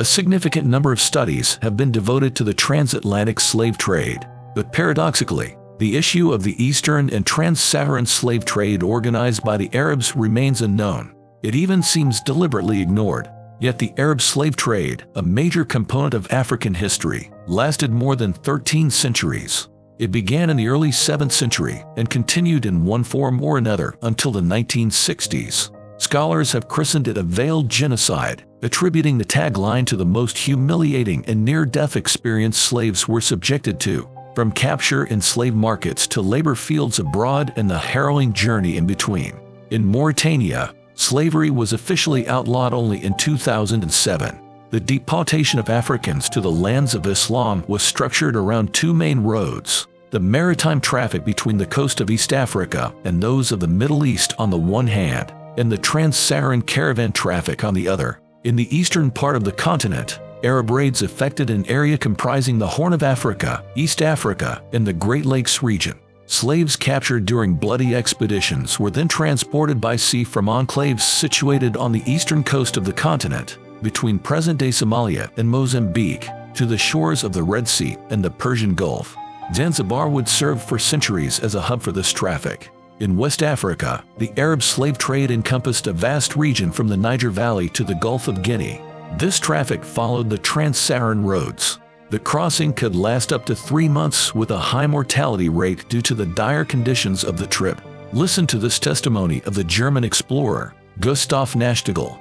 A significant number of studies have been devoted to the transatlantic slave trade, but paradoxically, the issue of the Eastern and Trans-Saharan slave trade organized by the Arabs remains unknown. It even seems deliberately ignored. Yet the Arab slave trade, a major component of African history, lasted more than 13 centuries. It began in the early 7th century and continued in one form or another until the 1960s. Scholars have christened it a veiled genocide, attributing the tagline to the most humiliating and near-death experience slaves were subjected to, from capture in slave markets to labor fields abroad and the harrowing journey in between. In Mauritania, slavery was officially outlawed only in 2007. The deportation of Africans to the lands of Islam was structured around two main roads: the maritime traffic between the coast of East Africa and those of the Middle East on the one hand, and the trans-Saharan caravan traffic on the other. In the eastern part of the continent, Arab raids affected an area comprising the Horn of Africa, East Africa, and the Great Lakes region. Slaves captured during bloody expeditions were then transported by sea from enclaves situated on the eastern coast of the continent, between present-day Somalia and Mozambique, to the shores of the Red Sea and the Persian Gulf. Zanzibar would serve for centuries as a hub for this traffic. In West Africa, the Arab slave trade encompassed a vast region from the Niger Valley to the Gulf of Guinea. This traffic followed the trans-Saharan roads. The crossing could last up to 3 months with a high mortality rate due to the dire conditions of the trip. Listen to this testimony of the German explorer, Gustav Nachtigall.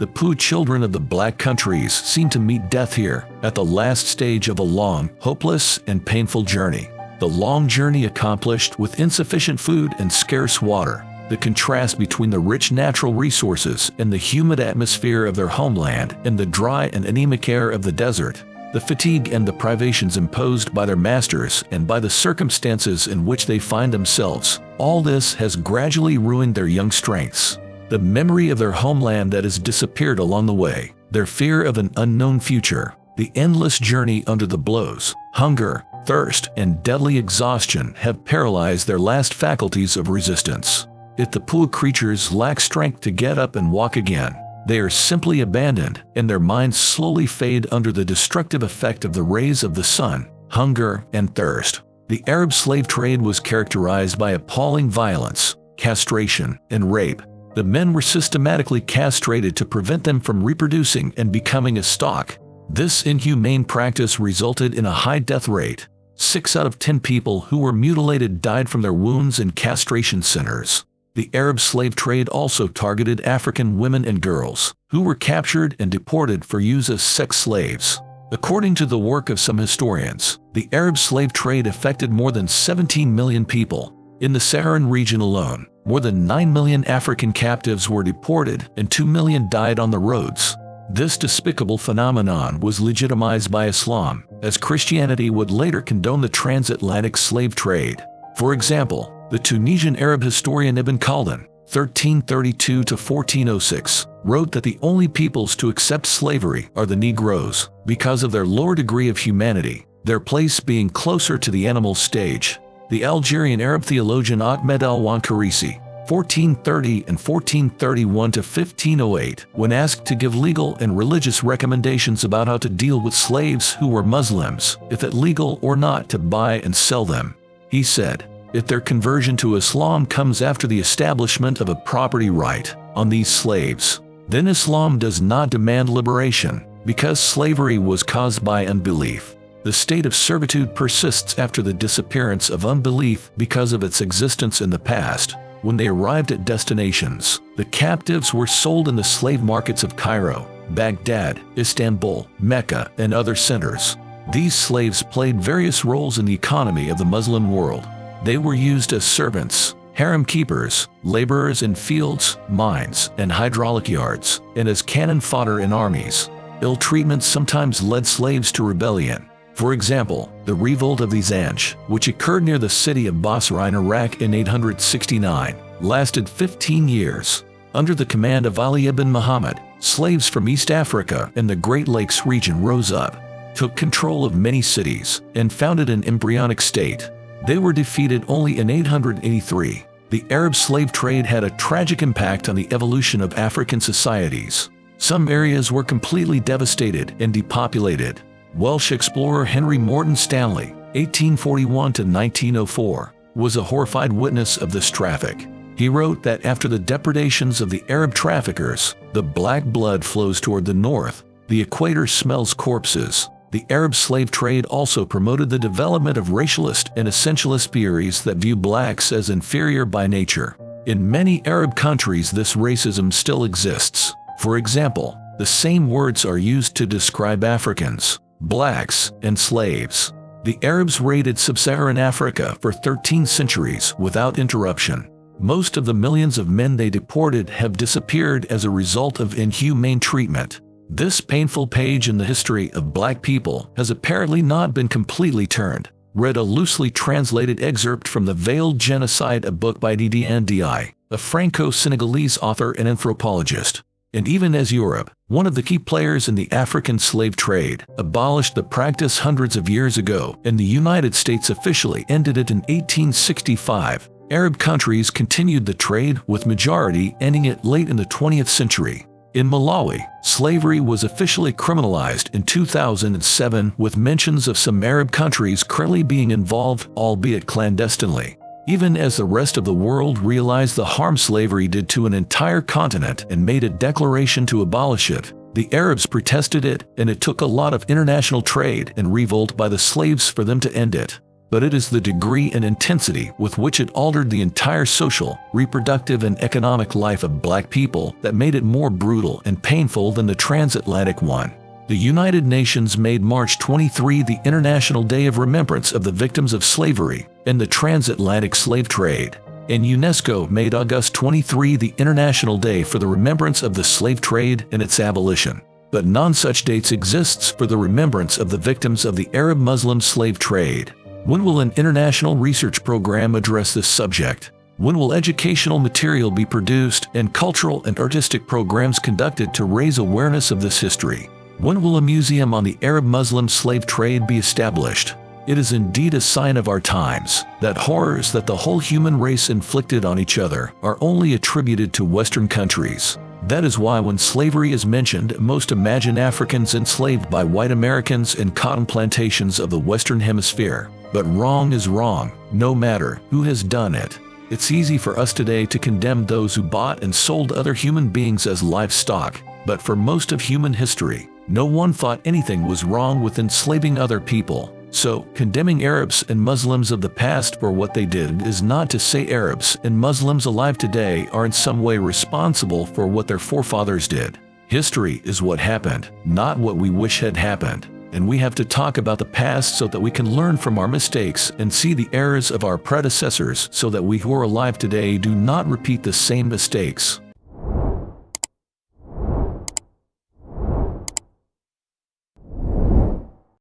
The Pooh children of the Black Countries seem to meet death here, at the last stage of a long, hopeless, and painful journey. The long journey accomplished with insufficient food and scarce water, the contrast between the rich natural resources and the humid atmosphere of their homeland and the dry and anemic air of the desert, the fatigue and the privations imposed by their masters and by the circumstances in which they find themselves, all this has gradually ruined their young strengths. The memory of their homeland that has disappeared along the way, their fear of an unknown future, the endless journey under the blows, hunger, thirst, and deadly exhaustion have paralyzed their last faculties of resistance. If the Pooh creatures lack strength to get up and walk again, they are simply abandoned, and their minds slowly fade under the destructive effect of the rays of the sun, hunger, and thirst. The Arab slave trade was characterized by appalling violence, castration, and rape. The men were systematically castrated to prevent them from reproducing and becoming a stock. This inhumane practice resulted in a high death rate. 6 out of 10 people who were mutilated died from their wounds in castration centers. The Arab slave trade also targeted African women and girls, who were captured and deported for use as sex slaves. According to the work of some historians, the Arab slave trade affected more than 17 million people. In the Saharan region alone, more than 9 million African captives were deported and 2 million died on the roads. This despicable phenomenon was legitimized by Islam, as Christianity would later condone the transatlantic slave trade. For example, the Tunisian Arab historian Ibn Khaldun, 1332–1406, wrote that the only peoples to accept slavery are the Negroes, because of their lower degree of humanity, their place being closer to the animal stage. The Algerian Arab theologian Ahmed al-Wankarisi, 1430 and 1431–1508, when asked to give legal and religious recommendations about how to deal with slaves who were Muslims, if it legal or not to buy and sell them, he said, if their conversion to Islam comes after the establishment of a property right on these slaves, then Islam does not demand liberation, because slavery was caused by unbelief. The state of servitude persists after the disappearance of unbelief because of its existence in the past. When they arrived at destinations, the captives were sold in the slave markets of Cairo, Baghdad, Istanbul, Mecca, and other centers. These slaves played various roles in the economy of the Muslim world. They were used as servants, harem keepers, laborers in fields, mines, and hydraulic yards, and as cannon fodder in armies. Ill treatment sometimes led slaves to rebellion. For example, the revolt of the Zanj, which occurred near the city of Basra in Iraq in 869, lasted 15 years. Under the command of Ali ibn Muhammad, slaves from East Africa and the Great Lakes region rose up, took control of many cities, and founded an embryonic state. They were defeated only in 883. The Arab slave trade had a tragic impact on the evolution of African societies. Some areas were completely devastated and depopulated. Welsh explorer Henry Morton Stanley, 1841 to 1904, was a horrified witness of this traffic. He wrote that after the depredations of the Arab traffickers, the black blood flows toward the north, the equator smells corpses. The Arab slave trade also promoted the development of racialist and essentialist theories that view blacks as inferior by nature. In many Arab countries, this racism still exists. For example, the same words are used to describe Africans, blacks, and slaves. The Arabs raided sub-Saharan Africa for 13 centuries without interruption. Most of the millions of men they deported have disappeared as a result of inhumane treatment. This painful page in the history of black people has apparently not been completely turned. Read a loosely translated excerpt from The Veiled Genocide, a book by Didi Ndi, a Franco-Senegalese author and anthropologist. And even as Europe, one of the key players in the African slave trade, abolished the practice hundreds of years ago, and the United States officially ended it in 1865, Arab countries continued the trade, with majority ending it late in the 20th century. In Malawi, slavery was officially criminalized in 2007, with mentions of some Arab countries currently being involved, albeit clandestinely. Even as the rest of the world realized the harm slavery did to an entire continent and made a declaration to abolish it, the Arabs protested it, and it took a lot of international trade and revolt by the slaves for them to end it. But it is the degree and intensity with which it altered the entire social, reproductive, and economic life of black people that made it more brutal and painful than the transatlantic one. The United Nations made March 23 the International Day of Remembrance of the Victims of Slavery and the Transatlantic Slave Trade, and UNESCO made August 23 the International Day for the Remembrance of the Slave Trade and its abolition. But none such dates exists for the remembrance of the victims of the Arab-Muslim slave trade. When will an international research program address this subject? When will educational material be produced and cultural and artistic programs conducted to raise awareness of this history? When will a museum on the Arab-Muslim slave trade be established? It is indeed a sign of our times that horrors that the whole human race inflicted on each other are only attributed to Western countries. That is why when slavery is mentioned, most imagine Africans enslaved by white Americans in cotton plantations of the Western Hemisphere. But wrong is wrong, no matter who has done it. It's easy for us today to condemn those who bought and sold other human beings as livestock, but for most of human history, no one thought anything was wrong with enslaving other people. So, condemning Arabs and Muslims of the past for what they did is not to say Arabs and Muslims alive today are in some way responsible for what their forefathers did. History is what happened, not what we wish had happened. And we have to talk about the past so that we can learn from our mistakes and see the errors of our predecessors so that we who are alive today do not repeat the same mistakes.